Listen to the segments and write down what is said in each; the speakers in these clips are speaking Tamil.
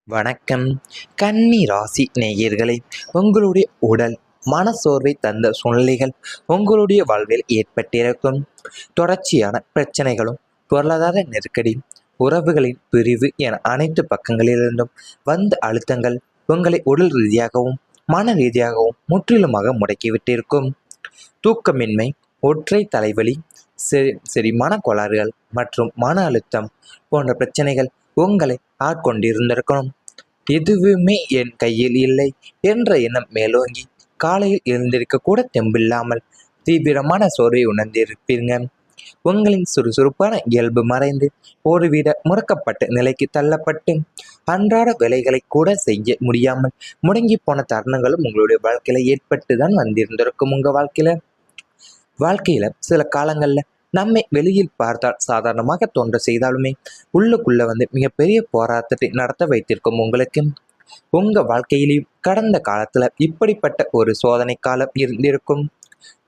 வணக்கம். கன்னி ராசி நேயர்களே, உங்களுடைய உடல் மனசோர்வை தந்த சூழ்நிலைகள் உங்களுடைய வாழ்வில் ஏற்பட்டிருக்கும். தொடர்ச்சியான பிரச்சனைகளும் பொருளாதார நெருக்கடி, உறவுகளின் பிரிவு என அனைத்து பக்கங்களிலிருந்தும் வந்த அழுத்தங்கள் உங்களை உடல் ரீதியாகவும் மன ரீதியாகவும் முற்றிலுமாக முடக்கிவிட்டிருக்கும். தூக்கமின்மை, ஒற்றை தலைவலி, செரிமான கோளாறுகள் மற்றும் மன அழுத்தம் போன்ற பிரச்சனைகள் உங்களை ஆட்கொண்டிருந்திருக்கணும். எதுவுமே என் கையில் இல்லை என்ற எண்ணம் மேலோங்கி காலையில் எழுந்திருக்க கூட தெம்பில்லாமல் தீவிரமான சோர்வை உணர்ந்திருப்பீங்க. உங்களின் சுறுசுறுப்பான இயல்பு மறைந்து ஒருவித முடக்கப்பட்ட நிலைக்கு தள்ளப்பட்டு அன்றாட வேலைகளை கூட செய்ய முடியாமல் முடங்கி போன தருணங்களும் உங்களுடைய வாழ்க்கையில ஏற்பட்டு தான் வந்திருந்திருக்கும். உங்க வாழ்க்கையில சில காலங்கள்ல நம்மை வெளியில் பார்த்தால் சாதாரணமாக தோன்ற செய்தாலுமே உள்ளுக்குள்ள மிகப்பெரிய போராட்டத்தை நடத்த வைத்திருக்கும் உங்களுக்கு. உங்க வாழ்க்கையிலையும் கடந்த காலத்துல இப்படிப்பட்ட ஒரு சோதனை காலம் இருந்திருக்கும்.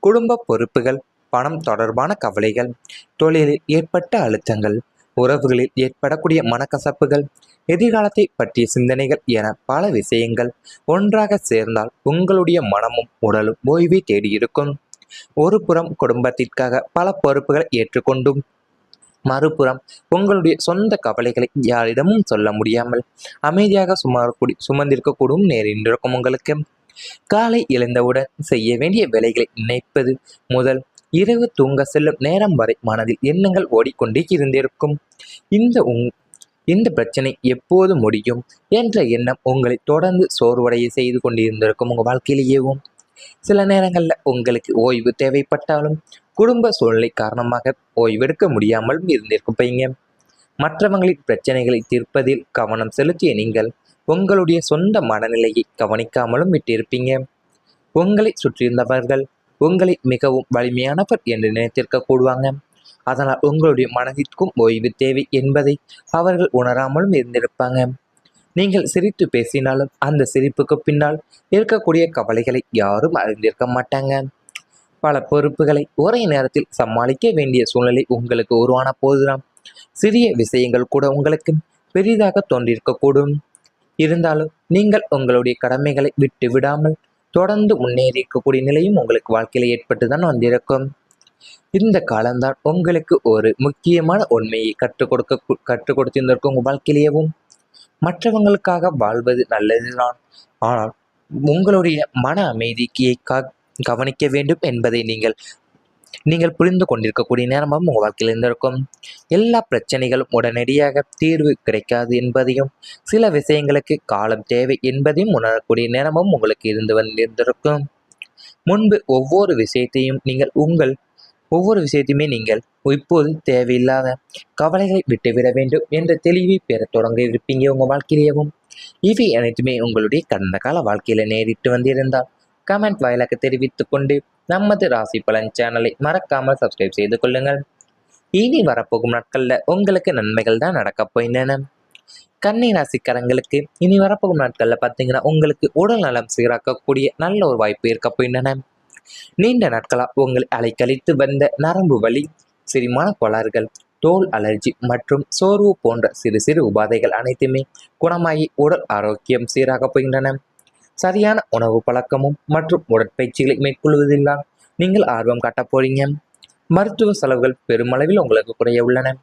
குடும்ப பொறுப்புகள், பணம் தொடர்பான கவலைகள், தொழிலில் ஏற்பட்ட அழுத்தங்கள், உறவுகளில் ஏற்படக்கூடிய மனக்கசப்புகள், எதிர்காலத்தை பற்றிய சிந்தனைகள் என பல விஷயங்கள் ஒன்றாக சேர்ந்தால் உங்களுடைய மனமும் உடலும் ஓய்வை தேடியிருக்கும். ஒரு புறம் குடும்பத்திற்காக பல பொறுப்புகளை ஏற்றுக்கொண்டும், மறுபுறம் உங்களுடைய சொந்த கவலைகளை யாரிடமும் சொல்ல முடியாமல் அமைதியாக சுமந்திருக்கக்கூடும் நேரிட்டிருக்கும் உங்களுக்கு. காலை எழுந்தவுடன் செய்ய வேண்டிய வேலைகளை நினைப்பது முதல் இரவு தூங்க செல்லும் நேரம் வரை மனதில் எண்ணங்கள் ஓடிக்கொண்டே இருந்திருக்கும். இந்த பிரச்சனை எப்போது முடியும் என்ற எண்ணம் உங்களை தொடர்ந்து சோர்வடைய செய்து கொண்டிருந்திருக்கும். உங்கள் வாழ்க்கையிலேயேவும் சில நேரங்களில் உங்களுக்கு ஓய்வு தேவைப்பட்டாலும் குடும்ப சூழ்நிலை காரணமாக ஓய்வெடுக்க முடியாமலும் இருந்திருப்பீங்க. மற்றவங்களின் பிரச்சனைகளை தீர்ப்பதில் கவனம் செலுத்திய நீங்கள் உங்களுடைய சொந்த மனநிலையை கவனிக்காமலும் விட்டிருப்பீங்க. உங்களை சுற்றியிருந்தவர்கள் உங்களை மிகவும் வலிமையானவர் என்று நினைத்திருக்க கூடுவாங்க. அதனால் உங்களுடைய மனதிற்கும் ஓய்வு தேவை என்பதை அவர்கள் உணராமலும் இருந்திருப்பாங்க. நீங்கள் சிரித்து பேசினாலும் அந்த சிரிப்புக்கு பின்னால் இருக்கக்கூடிய கவலைகளை யாரும் அறிந்திருக்க மாட்டாங்க. பல பொறுப்புகளை ஒரே நேரத்தில் சமாளிக்க வேண்டிய சூழ்நிலை உங்களுக்கு உருவான போதுதான் சிறிய விஷயங்கள் கூட உங்களுக்கு பெரிதாக தோன்றியிருக்கக்கூடும். இருந்தாலும் நீங்கள் உங்களுடைய கடமைகளை விட்டு விடாமல் தொடர்ந்து முன்னேறி இருக்கக்கூடிய நிலையும் உங்களுக்கு வாழ்க்கையில் ஏற்பட்டு தான் வந்திருக்கும். இந்த காலம்தான் உங்களுக்கு ஒரு முக்கியமான உண்மையை கற்றுக் கொடுத்திருந்திருக்கும். உங்கள் வாழ்க்கையிலேயும் மற்றவங்களுக்காக வாழ்வது நல்லதுதான், ஆனால் உங்களுடைய மன அமைதியை கவனிக்க வேண்டும் என்பதை நீங்கள் புரிந்து கொண்டிருக்கக்கூடிய நேரமும் உங்கள் வாழ்க்கையில் இருந்திருக்கும். எல்லா பிரச்சனைகளும் உடனடியாக தீர்வு கிடைக்காது என்பதையும் சில விஷயங்களுக்கு காலம் தேவை என்பதையும் உணரக்கூடிய நேரமும் உங்களுக்கு இருந்து வந்திருந்திருக்கும். முன்பு ஒவ்வொரு விஷயத்தையுமே நீங்கள் இப்போது தேவையில்லாத கவலைகளை விட்டுவிட வேண்டும் என்ற தெளிவை பெற தொடங்க இருப்பீங்க உங்கள் வாழ்க்கையிலேயும். இவை அனைத்துமே உங்களுடைய கடந்த கால வாழ்க்கையில நேரிட்டு வந்திருந்தால் கமெண்ட் வாயிலாக தெரிவித்துக் கொண்டு நமது ராசி பலன் சேனலை மறக்காமல் சப்ஸ்கிரைப் செய்து கொள்ளுங்கள். இனி வரப்போகும் நாட்கள்ல உங்களுக்கு நன்மைகள் தான் நடக்க போயின. கன்னி ராசிக்காரங்களுக்கு இனி வரப்போகும் நாட்கள்ல பார்த்தீங்கன்னா உங்களுக்கு உடல் நலம் சீராக்கக்கூடிய நல்ல ஒரு வாய்ப்பு இருக்க போயின. நீண்ட நாட்களா உங்களை அலைக்கழித்து வந்த நரம்பு வலி, செரிமான கோளாறுகள், தோல் அலர்ஜி மற்றும் சோர்வு போன்ற சிறு சிறு உபாதைகள் அனைத்துமே குணமாகி உடல் ஆரோக்கியம் சீராக போகின்றன. சரியான உணவு பழக்கமும் மற்றும் உடற்பயிற்சிகளை மேற்கொள்வதில்தான் நீங்கள் ஆர்வம் காட்ட போறீங்க. மருத்துவ செலவுகள் பெருமளவில் உங்களுக்கு குறைய உள்ளன.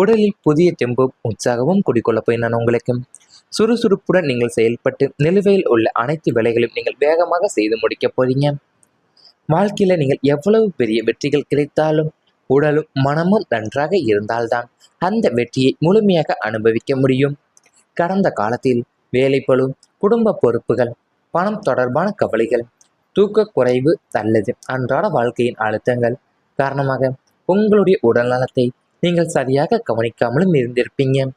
உடலில் புதிய தெம்பும் உற்சாகமும் குடிக்கொள்ள போயின உங்களுக்கு. சுறுசுறுப்புடன் நீங்கள் செயல்பட்டு நிலுவையில் உள்ள அனைத்து வேலைகளையும் நீங்கள் வேகமாக செய்து முடிக்க போறீங்க. வாழ்க்கையில நீங்கள் எவ்வளவு பெரிய வெற்றிகள் கிடைத்தாலும் உடலும் மனமும் நன்றாக இருந்தால்தான் அந்த வெற்றியை முழுமையாக அனுபவிக்க முடியும். கடந்த காலத்தில் வேலைப்பளு, குடும்ப பொறுப்புகள், பணம் தொடர்பான கவலைகள், தூக்க குறைவு அல்லது அன்றாட வாழ்க்கையின் அழுத்தங்கள் காரணமாக உங்களுடைய உடல் நலத்தை நீங்கள் சரியாக கவனிக்காமலும் இருந்திருப்பீங்க.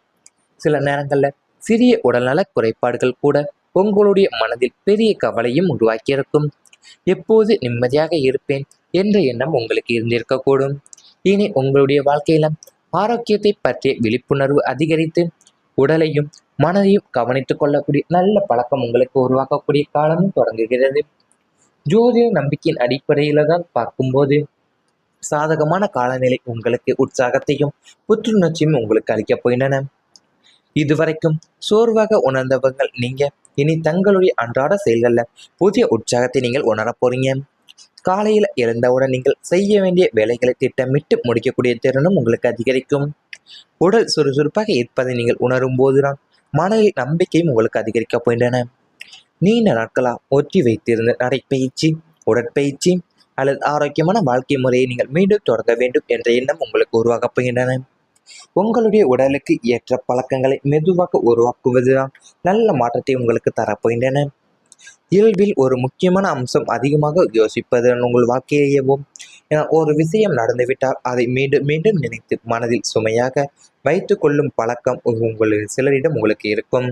சில நேரங்களில் சிறிய உடல்நல குறைபாடுகள் கூட உங்களுடைய மனதில் பெரிய கவலையும் உருவாக்கியிருக்கும். எப்போது நிம்மதியாக இருப்பேன் என்ற எண்ணம் உங்களுக்கு இருந்திருக்கக்கூடும். இனி உங்களுடைய வாழ்க்கையில ஆரோக்கியத்தை பற்றிய விழிப்புணர்வு அதிகரித்து உடலையும் மனதையும் கவனித்துக் கொள்ளக்கூடிய நல்ல பழக்கம் உங்களுக்கு உருவாக்கக்கூடிய காலமும் தொடங்குகிறது. ஜோதிட நம்பிக்கையின் அடிப்படையில தான் பார்க்கும்போது சாதகமான காலநிலை உங்களுக்கு உற்சாகத்தையும் புத்துணர்ச்சியும் உங்களுக்கு அளிக்கப் போகின்றன. இதுவரைக்கும் சோர்வாக உணர்ந்தவங்கள் நீங்க இனி தங்களுடைய அன்றாட செயல்கள்ல புதிய உற்சாகத்தை நீங்கள் உணரப் போறீங்க. காலையில எழுந்தவுடன் நீங்கள் செய்ய வேண்டிய வேலைகளை திட்டமிட்டு முடிக்கக்கூடிய திறனும் உங்களுக்கு அதிகரிக்கும். உடல் சுறுசுறுப்பாக இருப்பதை நீங்கள் உணரும் போதுதான் மனதில் நம்பிக்கையும் உங்களுக்கு அதிகரிக்கப் போகின்றன. நீண்ட நாட்களா ஒற்றி வைத்திருந்த நடைப்பயிற்சி, உடற்பயிற்சி அல்லது ஆரோக்கியமான வாழ்க்கை முறையை நீங்கள் மீண்டும் தொடங்க வேண்டும் என்ற எண்ணம் உங்களுக்கு உருவாகப் போகின்றன. உங்களுடைய உடலுக்கு ஏற்ற பழக்கங்களை மெதுவாக உருவாக்குவதுதான் நல்ல மாற்றத்தை உங்களுக்கு தரப்போகின்றன. இயல்பில் ஒரு முக்கியமான அம்சம் அதிகமாக யோசிப்பதுடன் உங்கள் வாழ்க்கையவும். ஒரு விஷயம் நடந்துவிட்டால் அதை மீண்டும் மீண்டும் நினைத்து மனதில் சுமையாக வைத்து கொள்ளும் பழக்கம் சிலரிடம் உங்களுக்கு இருக்கும்.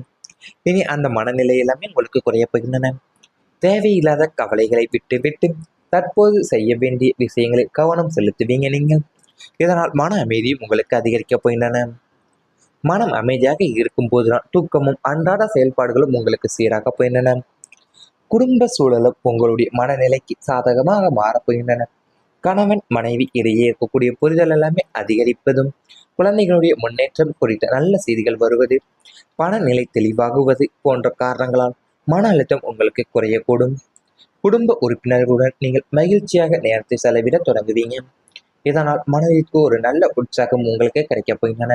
இனி அந்த மனநிலை எல்லாமே உங்களுக்கு குறையப் போகின்றன. தேவையில்லாத கவலைகளை விட்டு தற்போது செய்ய வேண்டிய விஷயங்களில் கவனம் செலுத்துவீங்க நீங்கள். இதனால் மன அமைதியும் உங்களுக்கு அதிகரிக்கப் போகின்றன. மனம் அமைதியாக இருக்கும் போதுதான் தூக்கமும் அன்றாட செயல்பாடுகளும் உங்களுக்கு சீராக போகின்றன. குடும்ப சூழலும் உங்களுடைய மனநிலைக்கு சாதகமாக மாறப்போகின்றன. கணவன் மனைவி இடையே இருக்கக்கூடிய புரிதல் எல்லாமே அதிகரிப்பதும், குழந்தைகளுடைய முன்னேற்றம் குறித்த நல்ல செய்திகள் வருவது, பணநிலை தெளிவாகுவது போன்ற காரணங்களால் மன அழுத்தம் உங்களுக்கு குறையக்கூடும். குடும்ப உறுப்பினர்களுடன் நீங்கள் மகிழ்ச்சியாக நேரத்தை செலவிட தொடங்குவீங்க. இதனால் மனதிற்கு ஒரு நல்ல உற்சாகம் உங்களுக்கு கிடைக்கப் போகின்றன.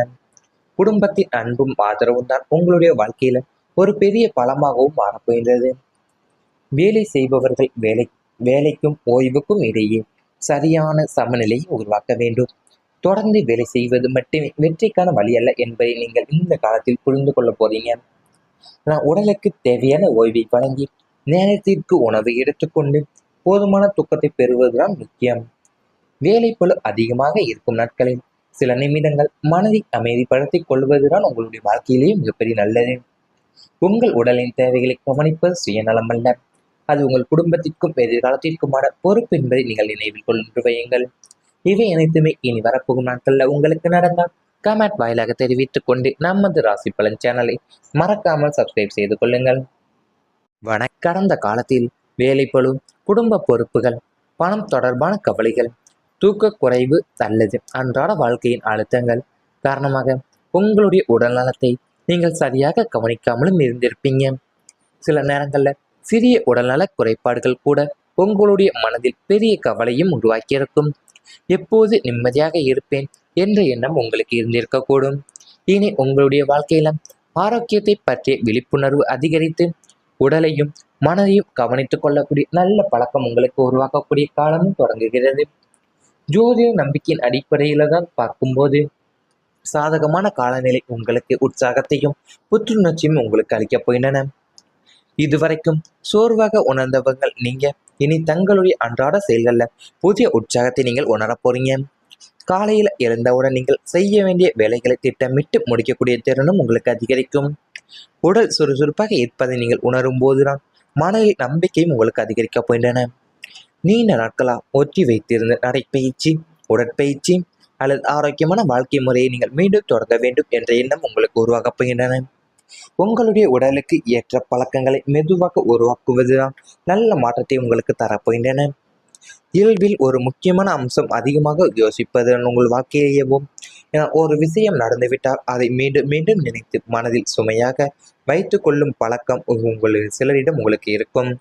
குடும்பத்தின் அன்பும் ஆதரவும் தான் உங்களுடைய வாழ்க்கையில ஒரு பெரிய பலமாகவும் மாறப்போகின்றது. வேலை செய்பவர்கள் வேலைக்கும் ஓய்வுக்கும் இடையே சரியான சமநிலையை உருவாக்க வேண்டும். தொடர்ந்து வேலை செய்வது மட்டுமே வெற்றிக்கான வழி அல்ல என்பதை நீங்கள் இந்த காலத்தில் புரிந்து கொள்ள போறீங்க. உடலுக்கு தேவையான ஓய்வை வழங்கி நேரத்திற்கு உணவை எடுத்துக்கொண்டு போதுமான தூக்கத்தை பெறுவதுதான் முக்கியம். வேலைப்பளு அதிகமாக இருக்கும் நாட்களில் சில நிமிடங்கள் மனதை அமைதிப்படுத்திக் கொள்வதுதான் உங்களுடைய வாழ்க்கையிலேயே மிகப்பெரிய நல்லது. உங்கள் உடலின் தேவைகளை கவனிப்பது சுயநலம் அல்ல, அது உங்கள் குடும்பத்திற்கும் எதிர்காலத்திற்குமான பொறுப்பு என்பதை நீங்கள் நினைவில் கொண்டு வையுங்கள். இவை அனைத்துமே இனி வரப்போகும் நாட்கள்ல உங்களுக்கு நடந்தால் கமெண்ட் வாயிலாக தெரிவித்துக் கொண்டு நமது ராசி பலன் சேனலை மறக்காமல் சப்ஸ்கிரைப் செய்து கொள்ளுங்கள். கடந்த காலத்தில் வேலைப்பளு, குடும்ப பொறுப்புகள், பணம் தொடர்பான கவலைகள், தூக்க குறைவு அல்லது அன்றாட வாழ்க்கையின் அழுத்தங்கள் காரணமாக உங்களுடைய உடல் நலத்தை நீங்கள் சரியாக கவனிக்காமலும் இருந்திருப்பீங்க. சில நேரங்களில் சிறிய உடல்நல குறைபாடுகள் கூட உங்களுடைய மனதில் பெரிய கவலையும் உருவாக்கியிருக்கும். எப்போது நிம்மதியாக இருப்பேன் என்ற எண்ணம் உங்களுக்கு இருந்திருக்கக்கூடும். இனி உங்களுடைய வாழ்க்கையில ஆரோக்கியத்தை பற்றிய விழிப்புணர்வு அதிகரித்து உடலையும் மனதையும் கவனித்துக் கொள்ளக்கூடிய நல்ல பழக்கம் உங்களுக்கு உருவாக்கக்கூடிய காலமும் தொடங்குகிறது. ஜோதிட நம்பிக்கையின் அடிப்படையில தான் பார்க்கும்போது சாதகமான காலநிலை உங்களுக்கு உற்சாகத்தையும் புத்துணர்ச்சியும் உங்களுக்கு அளிக்கப் போகின்றன. இதுவரைக்கும் சோர்வாக உணர்ந்தவங்கள் நீங்க இனி தங்களுடைய அன்றாட செயல்கள்ல புதிய உற்சாகத்தை நீங்கள் உணரப் போறீங்க. காலையில எழுந்தவுடன் நீங்கள் செய்ய வேண்டிய வேலைகளை திட்டமிட்டு முடிக்கக்கூடிய திறனும் உங்களுக்கு அதிகரிக்கும். உடல் சுறுசுறுப்பாக இருப்பதை நீங்கள் உணரும் போதுதான் மனதில் நம்பிக்கையும் உங்களுக்கு அதிகரிக்கப் போகின்றன. நீண்ட நாட்களா ஒற்றி வைத்திருந்த நடைப்பயிற்சி, உடற்பயிற்சி அல்லது ஆரோக்கியமான வாழ்க்கை முறையை நீங்கள் மீண்டும் தொடங்க வேண்டும் என்ற எண்ணம் உங்களுக்கு உருவாகப் போகின்றன. உங்களுடைய உடலுக்கு ஏற்ற பழக்கங்களை மெதுவாக உருவாக்குவதுதான் நல்ல மாற்றத்தை உங்களுக்கு தரப்போகின்றன. இயல்பில் ஒரு முக்கியமான அம்சம் அதிகமாக யோசிப்பதுடன் உங்கள் வாழ்க்கையவும். ஒரு விஷயம் நடந்துவிட்டால் அதை மீண்டும் மீண்டும் நினைத்து மனதில் சுமையாக வைத்து கொள்ளும் பழக்கம் சிலரிடம் உங்களுக்கு இருக்கும்.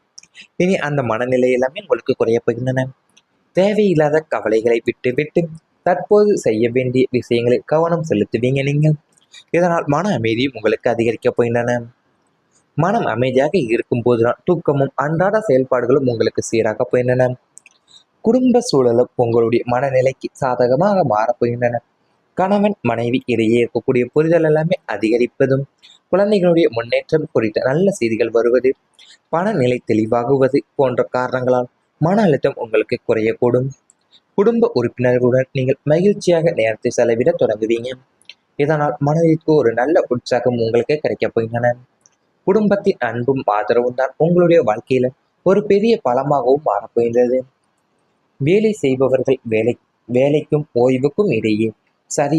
இனி அந்த மனநிலை எல்லாமே உங்களுக்கு குறையப் போகின்றன. தேவையில்லாத கவலைகளை விட்டு தற்போது செய்ய வேண்டிய விஷயங்களில் கவனம் செலுத்துவீங்க நீங்கள். இதனால் மன அமைதியும் உங்களுக்கு அதிகரிக்கப் போகின்றன. மனம் அமைதியாக இருக்கும் போதுதான் தூக்கமும் அன்றாட செயல்பாடுகளும் உங்களுக்கு சீராக போகின்றன. குடும்ப சூழலும் உங்களுடைய மனநிலைக்கு சாதகமாக மாறப்போகின்றன. கணவன் மனைவி இடையே இருக்கக்கூடிய புரிதல் எல்லாமே அதிகரிப்பதும், குழந்தைகளுடைய முன்னேற்றம் குறித்த நல்ல செய்திகள் வருவது, பணநிலை தெளிவாகுவது போன்ற காரணங்களால் மன அழுத்தம் உங்களுக்கு குறையக்கூடும். குடும்ப உறுப்பினர்களுடன் நீங்கள் மகிழ்ச்சியாக நேரத்தை செலவிட தொடங்குவீங்க. இதனால் மனதிற்கு ஒரு நல்ல உற்சாகம் உங்களுக்கு கிடைக்கப் போகின்றன. குடும்பத்தின் அன்பும் ஆதரவும் தான் உங்களுடைய வாழ்க்கையில ஒரு பெரிய பலமாகவும் மாறப்போகின்றது. வேலை செய்பவர்கள் வேலைக்கும் ஓய்வுக்கும் இடையே சரியான